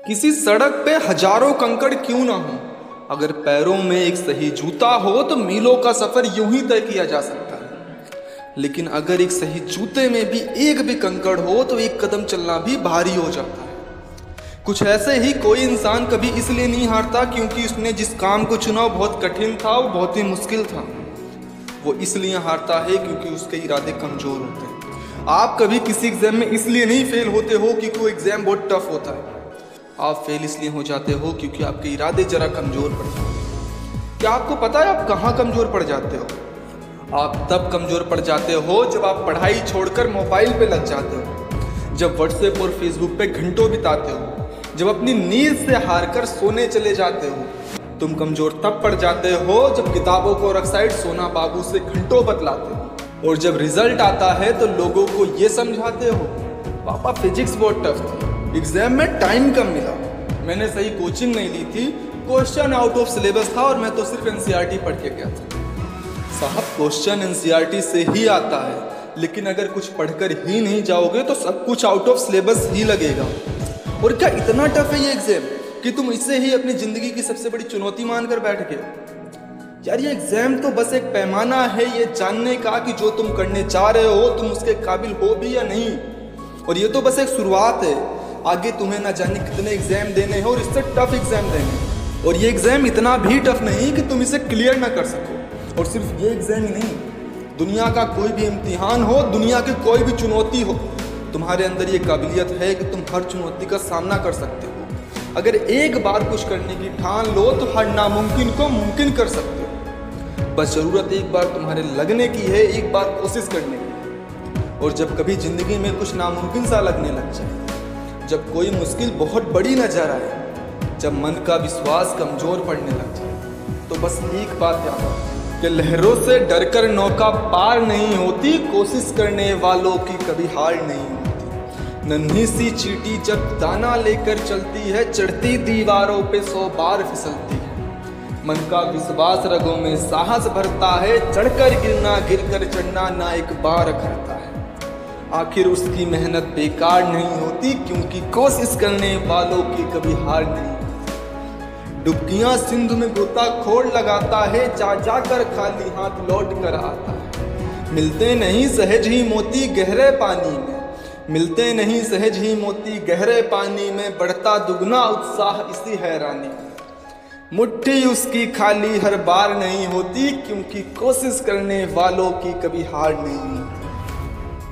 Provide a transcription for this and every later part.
किसी सड़क पे हजारों कंकड़ क्यों ना हो, अगर पैरों में एक सही जूता हो तो मीलों का सफर यूं ही तय किया जा सकता है। लेकिन अगर एक सही जूते में भी एक भी कंकड़ हो तो एक कदम चलना भी भारी हो जाता है। कुछ ऐसे ही कोई इंसान कभी इसलिए नहीं हारता क्योंकि उसने जिस काम को चुना वो बहुत कठिन था, वो बहुत ही मुश्किल था। वो इसलिए हारता है क्योंकि उसके इरादे कमजोर होते हैं। आप कभी किसी एग्जाम में इसलिए नहीं फेल होते हो क्योंकि वो एग्जाम बहुत टफ होता है। आप फेल इसलिए हो जाते हो क्योंकि आपके इरादे जरा कमजोर पड़ जाते हैं। क्या आपको पता है आप कहाँ कमजोर पड़ जाते हो? आप तब कमजोर पड़ जाते हो जब आप पढ़ाई छोड़कर मोबाइल पे लग जाते हो, जब व्हाट्सएप और फेसबुक पे घंटों बिताते हो, जब अपनी नींद से हारकर सोने चले जाते हो। तुम कमजोर तब पड़ जाते हो जब किताबों को रख साइड सोना बाबू से घंटों बतलाते हो, और जब रिजल्ट आता है तो लोगों को ये समझाते हो पापा फिजिक्स बहुत टफ थी, एग्जाम में टाइम कम मिला, मैंने सही कोचिंग नहीं ली थी, क्वेश्चन आउट ऑफ सिलेबस था और मैं तो सिर्फ एनसीईआरटी पढ़ के गया था। साहब क्वेश्चन एनसीईआरटी से ही आता है, लेकिन अगर कुछ पढ़कर ही नहीं जाओगे तो सब कुछ आउट ऑफ सिलेबस ही लगेगा। और क्या इतना टफ है ये एग्जाम कि तुम इसे ही अपनी जिंदगी की सबसे बड़ी चुनौती मानकर बैठ गए? यार ये एग्जाम तो बस एक पैमाना है ये जानने का कि जो तुम करने जा रहे हो तुम उसके काबिल हो भी या नहीं। और ये तो बस एक शुरुआत है, आगे तुम्हें ना जाने कितने एग्जाम देने हैं और इससे टफ एग्जाम देने हैं। और ये एग्जाम इतना भी टफ नहीं कि तुम इसे क्लियर ना कर सको। और सिर्फ ये एग्जाम ही नहीं, दुनिया का कोई भी इम्तिहान हो, दुनिया की कोई भी चुनौती हो, तुम्हारे अंदर ये काबिलियत है कि तुम हर चुनौती का सामना कर सकते हो। अगर एक बार कुछ करने की ठान लो तो हर नामुमकिन को मुमकिन कर सकते हो। बस जरूरत एक बार तुम्हारे लगने की है, एक बार कोशिश करने की। और जब कभी जिंदगी में कुछ नामुमकिन सा लगने लग जाए, जब कोई मुश्किल बहुत बड़ी नजर आए, जब मन का विश्वास कमजोर पड़ने लग जाए, तो बस एक बात याद रखो कि लहरों से डरकर नौका पार नहीं होती, कोशिश करने वालों की कभी हार नहीं होती। नन्ही सी चींटी जब दाना लेकर चलती है, चढ़ती दीवारों पे 100 बार फिसलती है। मन का विश्वास रगों में साहस भरता है, चढ़कर गिरना गिरकर चढ़ना ना एक बार करता है। आखिर उसकी मेहनत बेकार नहीं होती क्योंकि कोशिश करने वालों की कभी हार नहीं होती। डुबकियां सिंधु में गोताखोर लगाता है, जा जाकर खाली हाथ लौट कर आता है। मिलते नहीं सहज ही मोती गहरे पानी में, मिलते नहीं सहज ही मोती गहरे पानी में, बढ़ता दुगना उत्साह इसी हैरानी में। मुट्ठी उसकी खाली हर बार नहीं होती क्योंकि कोशिश करने वालों की कभी हार नहीं होती।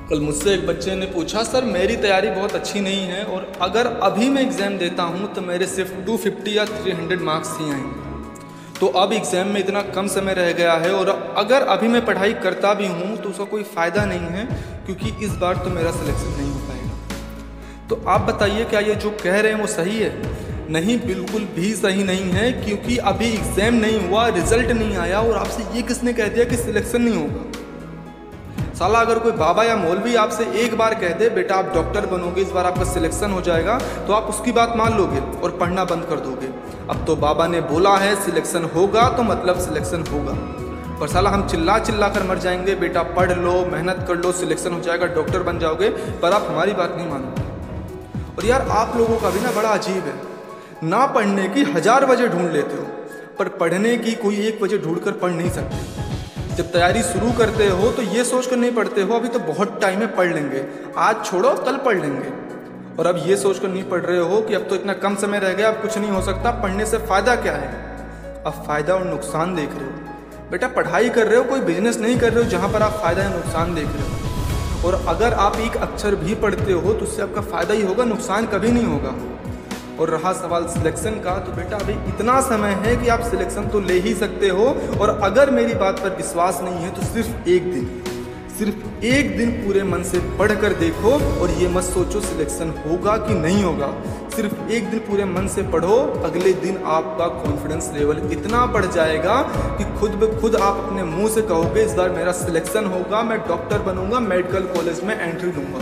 कल मुझसे एक बच्चे ने पूछा, सर मेरी तैयारी बहुत अच्छी नहीं है और अगर अभी मैं एग्ज़ाम देता हूँ तो मेरे सिर्फ 250 या 300 मार्क्स ही आएंगे। तो अब एग्ज़ाम में इतना कम समय रह गया है और अगर अभी मैं पढ़ाई करता भी हूँ तो उसका कोई फ़ायदा नहीं है क्योंकि इस बार तो मेरा सिलेक्शन नहीं हो पाएगा। तो आप बताइए क्या ये जो कह रहे हैं वो सही है? नहीं, बिल्कुल भी सही नहीं है, क्योंकि अभी एग्ज़ाम नहीं हुआ, रिजल्ट नहीं आया और आपसे ये किसने कह दिया कि सिलेक्शन नहीं होगा? साला अगर कोई बाबा या मौलवी आपसे एक बार कह दे बेटा आप डॉक्टर बनोगे, इस बार आपका सिलेक्शन हो जाएगा, तो आप उसकी बात मान लोगे और पढ़ना बंद कर दोगे। अब तो बाबा ने बोला है सिलेक्शन होगा तो मतलब सिलेक्शन होगा। पर साला हम चिल्ला चिल्ला कर मर जाएंगे बेटा पढ़ लो, मेहनत कर लो, सिलेक्शन हो जाएगा, डॉक्टर बन जाओगे, पर आप हमारी बात नहीं मानोगे। और यार आप लोगों का भी ना बड़ा अजीब है, ना पढ़ने की 1000 वजह ढूंढ लेते हो पर पढ़ने की कोई एक वजह ढूंढ कर पढ़ नहीं सकते। जब तैयारी शुरू करते हो तो ये सोच कर नहीं पढ़ते हो अभी तो बहुत टाइम है पढ़ लेंगे, आज छोड़ो कल पढ़ लेंगे। और अब ये सोच कर नहीं पढ़ रहे हो कि अब तो इतना कम समय रह गया, अब कुछ नहीं हो सकता, पढ़ने से फ़ायदा क्या है? अब फ़ायदा और नुकसान देख रहे हो। बेटा पढ़ाई कर रहे हो, कोई बिजनेस नहीं कर रहे हो जहाँ पर आप फ़ायदा या नुकसान देख रहे हो। और अगर आप एक अक्षर भी पढ़ते हो तो उससे आपका फ़ायदा ही होगा, नुकसान कभी नहीं होगा। और रहा सवाल सिलेक्शन का, तो बेटा अभी इतना समय है कि आप सिलेक्शन तो ले ही सकते हो। और अगर मेरी बात पर विश्वास नहीं है तो सिर्फ एक दिन पूरे मन से पढ़ कर देखो और ये मत सोचो सिलेक्शन होगा कि नहीं होगा। सिर्फ एक दिन पूरे मन से पढ़ो, अगले दिन आपका कॉन्फिडेंस लेवल इतना बढ़ जाएगा कि खुद ब खुद आप अपने मुंह से कहोगे इस बार मेरा सिलेक्शन होगा, मैं डॉक्टर बनूंगा, मेडिकल कॉलेज में एंट्री लूँगा।